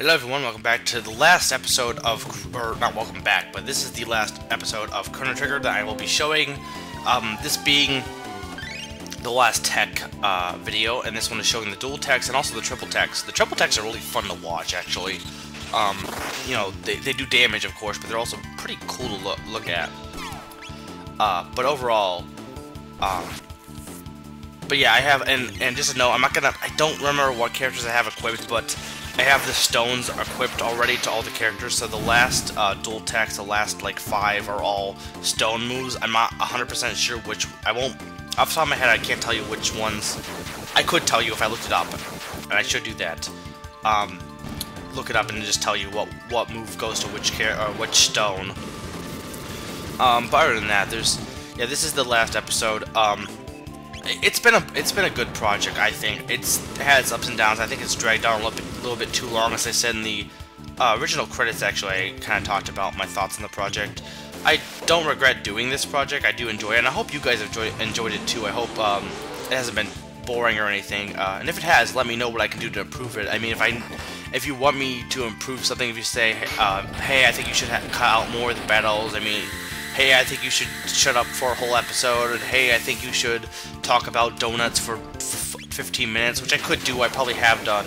Hello everyone, welcome back to the last episode of, or not welcome back, but this is the last episode of Chrono Trigger that I will be showing. This being the last tech video, and this one is showing the dual techs and also the triple techs. The triple techs are really fun to watch, actually. You know, they do damage, of course, but they're also pretty cool to look at. But overall, but yeah, I have, and just to know, I don't remember what characters I have equipped, but I have the stones equipped already to all the characters, so the last dual techs, the last like 5 are all stone moves. I'm not 100% sure which, I won't, off the top of my head I can't tell you which ones. I could tell you if I looked it up, and I should do that. Look it up and just tell you what move goes to which which stone. But other than that, yeah, this is the last episode. It's been a good project, I think. It has ups and downs. I think it's dragged on a little bit too long. As I said in the original credits, actually, I kind of talked about my thoughts on the project. I don't regret doing this project. I do enjoy it, and I hope you guys have enjoyed it too. I hope it hasn't been boring or anything. And if it has, let me know what I can do to improve it. I mean, if you want me to improve something, if you say, hey, I think you should cut out more of the battles. I mean, hey, I think you should shut up for a whole episode, or hey, I think you should talk about donuts for 15 minutes, which I could do, I probably have done.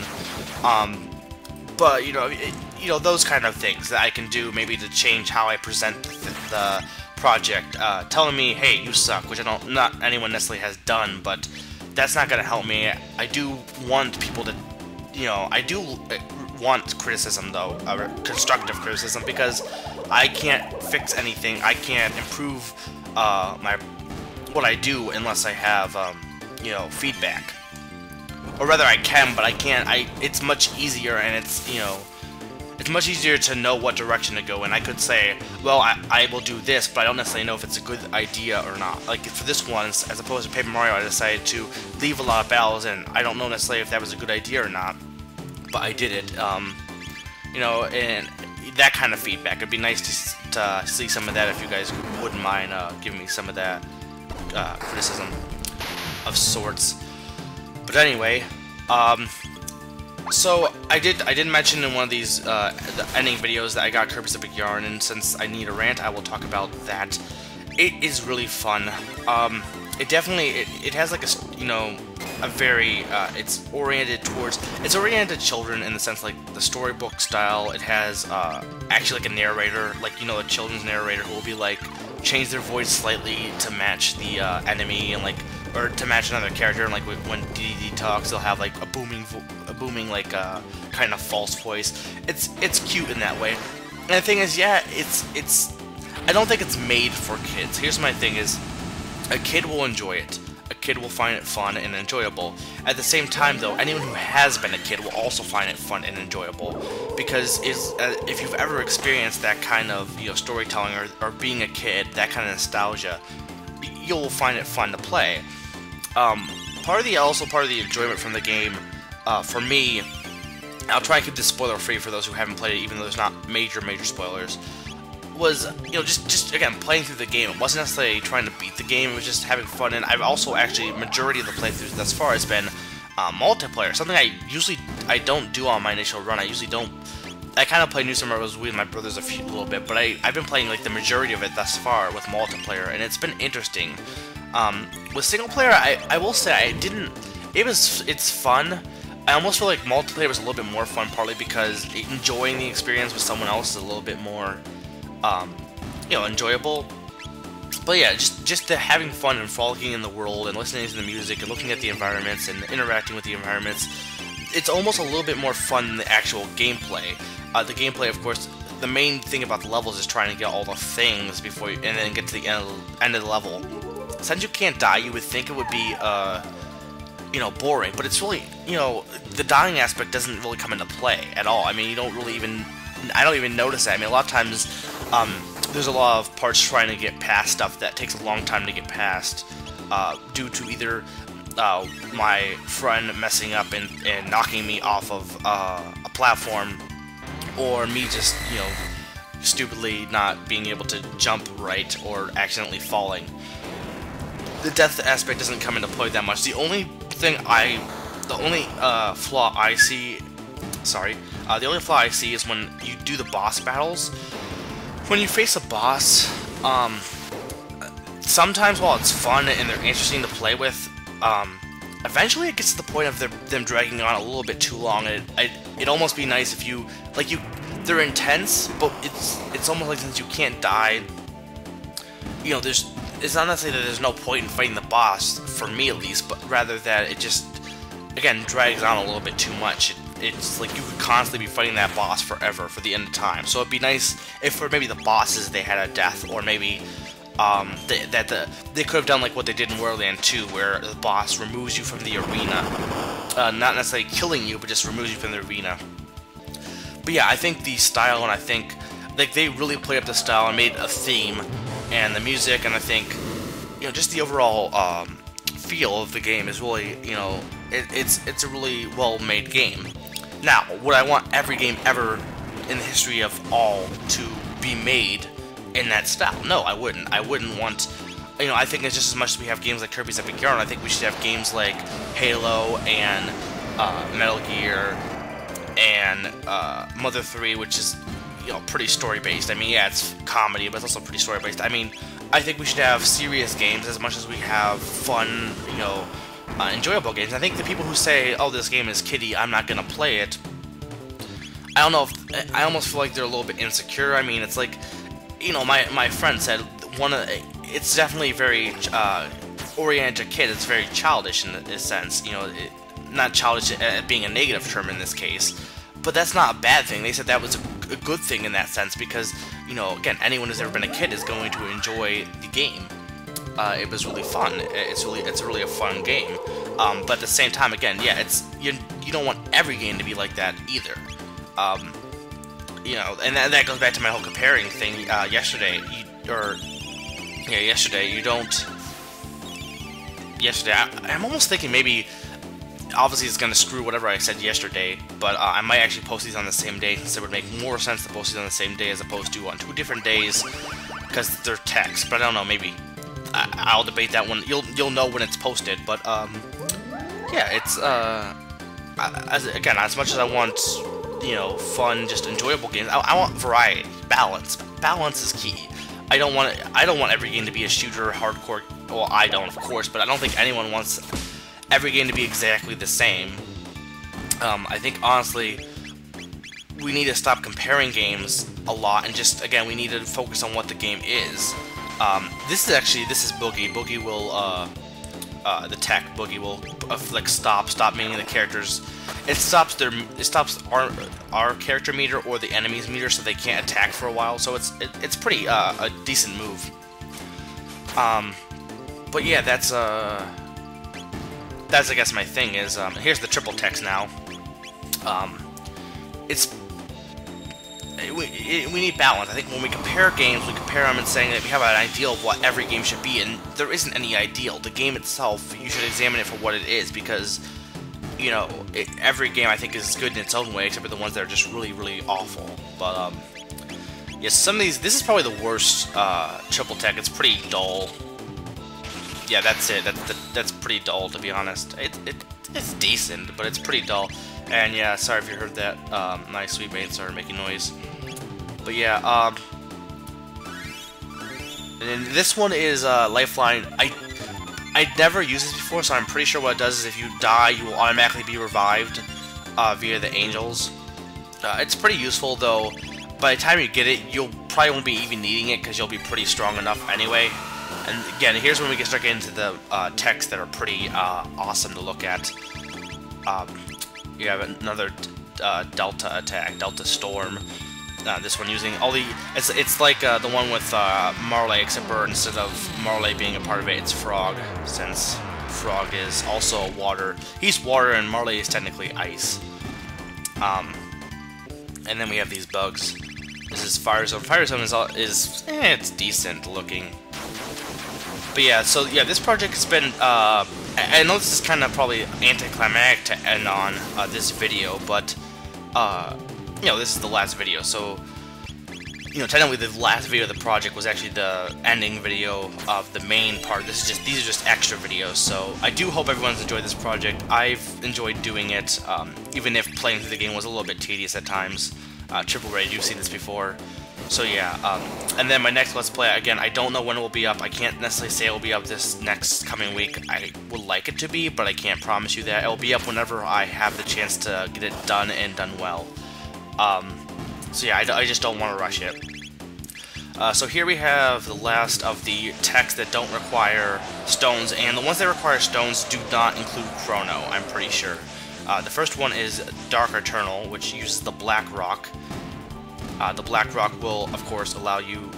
But, you know, those kind of things that I can do maybe to change how I present the project. Telling me, hey, you suck, which not anyone necessarily has done, but that's not going to help me. I do want people to, you know, I do want criticism, though, constructive criticism, because I can't fix anything. I can't improve what I do unless I have, you know, feedback. Or rather, I can, but I can't. It's much easier, and it's, you know, it's much easier to know what direction to go in. I could say, well, I will do this, but I don't necessarily know if it's a good idea or not. Like, for this one, as opposed to Paper Mario, I decided to leave a lot of battles, and I don't know necessarily if that was a good idea or not, but I did it. You know, and that kind of feedback. It'd be nice to see some of that if you guys wouldn't mind giving me some of that criticism of sorts. But anyway, so I did mention in one of these the ending videos that I got Kirby's Epic Yarn, and since I need a rant, I will talk about that. It is really fun. It definitely it has like a, you know, a very it's oriented to children in the sense like the storybook style. It has actually like a narrator, like, you know, a children's narrator who will be like change their voice slightly to match the enemy, and like, or to match another character, and like when DDD talks, they'll have like a booming like kind of false voice. It's cute in that way. And the thing is, yeah, it's I don't think it's made for kids. Here's my thing is, a kid will enjoy it. A kid will find it fun and enjoyable. At the same time, though, anyone who has been a kid will also find it fun and enjoyable, because if you've ever experienced that kind of, you know, storytelling or being a kid, that kind of nostalgia, you'll find it fun to play. Part of the enjoyment from the game, for me, I'll try and keep this spoiler free for those who haven't played it, even though there's not major spoilers, was, you know, just again playing through the game. It wasn't necessarily trying to beat the game, it was just having fun. And I've also actually, majority of the playthroughs thus far has been multiplayer, something I don't do on my initial run. I kind of play New Super Mario Bros. with my brothers a little bit, but I've been playing like the majority of it thus far with multiplayer, and it's been interesting. With single player, I will say it's fun. I almost feel like multiplayer was a little bit more fun, partly because enjoying the experience with someone else is a little bit more you know, enjoyable. But yeah, just having fun and frolicking in the world and listening to the music and looking at the environments and interacting with the environments, it's almost a little bit more fun than the actual gameplay. The gameplay, of course, the main thing about the levels is trying to get all the things before and then get to the end of the level. Since you can't die, you would think it would be you know, boring, but it's really, you know, the dying aspect doesn't really come into play at all. I mean, you don't really even, I don't even notice that. I mean, a lot of times there's a lot of parts trying to get past stuff that takes a long time to get past, due to either my friend messing up and knocking me off of a platform, or me just, you know, stupidly not being able to jump right or accidentally falling. The death aspect doesn't come into play that much. The only flaw I see, The only flaw I see is when you do the boss battles. When you face a boss, sometimes while it's fun and they're interesting to play with, eventually it gets to the point of them dragging on a little bit too long. And it'd almost be nice if they're intense, but it's almost like since you can't die, you know, it's not necessarily that there's no point in fighting the boss, for me at least, but rather that it just, again, drags on a little bit too much. It's like you could constantly be fighting that boss forever for the end of time. So it'd be nice if for maybe the bosses they had a death, or maybe they could have done like what they did in Wonderland 2, where the boss removes you from the arena, not necessarily killing you, but just removes you from the arena. But yeah, I think the style, and I think like they really played up the style and made a theme, and the music, and I think, you know, just the overall feel of the game is really, you know, it's a really well-made game. Now, would I want every game ever in the history of all to be made in that style? No, I wouldn't. I wouldn't want, you know, I think it's just as much as we have games like Kirby's Epic Yarn, I think we should have games like Halo and Metal Gear and Mother 3, which is, you know, pretty story-based. I mean, yeah, it's comedy, but it's also pretty story-based. I mean, I think we should have serious games as much as we have fun, you know, enjoyable games. I think the people who say, oh, this game is kiddie, I'm not gonna play it, I don't know if, I almost feel like they're a little bit insecure. I mean, it's like, you know, my friend said, it's definitely very oriented to kids. It's very childish in a sense, you know, not childish being a negative term in this case, but that's not a bad thing. They said that was a good thing in that sense, because, you know, again, anyone who's ever been a kid is going to enjoy the game. It was really fun. It's really a fun game. But at the same time, again, yeah, you don't want every game to be like that either. You know, and that goes back to my whole comparing thing yesterday. I'm almost thinking maybe, obviously it's gonna screw whatever I said yesterday, but I might actually post these on the same day, since it would make more sense to post these on the same day as opposed to on 2 different days, because they're text. But I don't know, maybe I'll debate that one. You'll know when it's posted. But yeah, it's again, as much as I want, you know, fun, just enjoyable games, I want variety, balance. Balance is key. I don't want every game to be a shooter, hardcore. Well, I don't, of course, but I don't think anyone wants every game to be exactly the same. I think, honestly, we need to stop comparing games a lot, and just, again, we need to focus on what the game is. This is Boogie. Boogie will, the tech, Boogie will, like, stop meaning the characters. It stops our character meter or the enemy's meter, so they can't attack for a while, so it's pretty, a decent move. But yeah, that's I guess my thing is, here's the triple text now. We need balance. I think when we compare games, we compare them and saying that we have an ideal of what every game should be, and there isn't any ideal. The game itself, you should examine it for what it is, because, you know, every game I think is good in its own way, except for the ones that are just really, really awful. But, yeah, some of these, this is probably the worst, triple tech. It's pretty dull. Yeah, that's it. That's pretty dull, to be honest. It's decent, but it's pretty dull. And yeah, sorry if you heard that. My sweet mate started making noise. But yeah, and then this one is Lifeline. I never used this before, so I'm pretty sure what it does is if you die, you will automatically be revived via the angels. It's pretty useful, though. By the time you get it, you'll probably won't be even needing it, because you'll be pretty strong enough anyway. And again, here's when we can start getting into the techs that are pretty awesome to look at. You have another Delta attack, Delta Storm. This one using all the... It's like the one with Marley, except for instead of Marley being a part of it, it's Frog, since Frog is also water. He's water, and Marley is technically ice. And then we have these bugs. This is Fire Zone. Fire Zone is it's decent looking. But yeah, so yeah, this project has been, I know this is kind of probably anticlimactic to end on this video, but, you know, this is the last video, so you know, technically the last video of the project was actually the ending video of the main part. These are just extra videos, so I do hope everyone's enjoyed this project. I've enjoyed doing it, even if playing through the game was a little bit tedious at times. Triple Ray, you've seen this before. So yeah, and then my next Let's Play, again, I don't know when it will be up. I can't necessarily say it will be up this next coming week. I would like it to be, but I can't promise you that. It will be up whenever I have the chance to get it done and done well. So yeah, I just don't want to rush it. So here we have the last of the techs that don't require stones, and the ones that require stones do not include Chrono, I'm pretty sure. The first one is Dark Eternal, which uses the Black Rock. The Black Rock will, of course, allow you,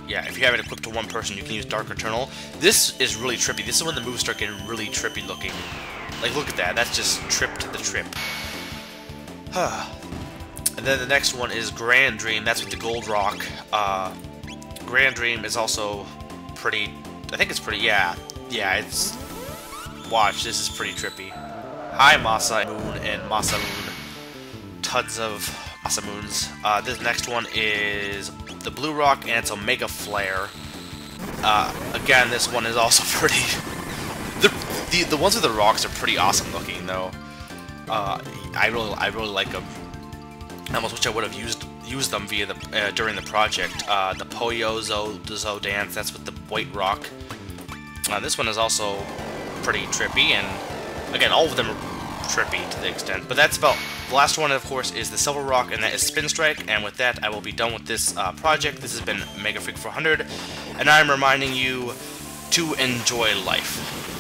yeah, if you have it equipped to one person, you can use Dark Eternal. This is really trippy. This is when the moves start getting really trippy looking. Like, look at that. That's just trip to the trip. And then the next one is Grand Dream. That's with the Gold Rock. Grand Dream is also pretty... I think it's pretty... Yeah, it's... Watch, this is pretty trippy. Hi, Masa Moon and Masa Moon. Tons of Masa Moons. This next one is the Blue Rock, and it's Omega Flare. Again, this one is also pretty... the ones with the rocks are pretty awesome looking, though. I really like them. I almost wish I would have used them via the during the project. The Poyo Zo dance, that's with the White Rock. This one is also pretty trippy, and again, all of them are trippy to the extent. But that's about the last one. Of course, is the Silver Rock, and that is Spin Strike. And with that, I will be done with this project. This has been Mega Freak 400, and I'm reminding you to enjoy life.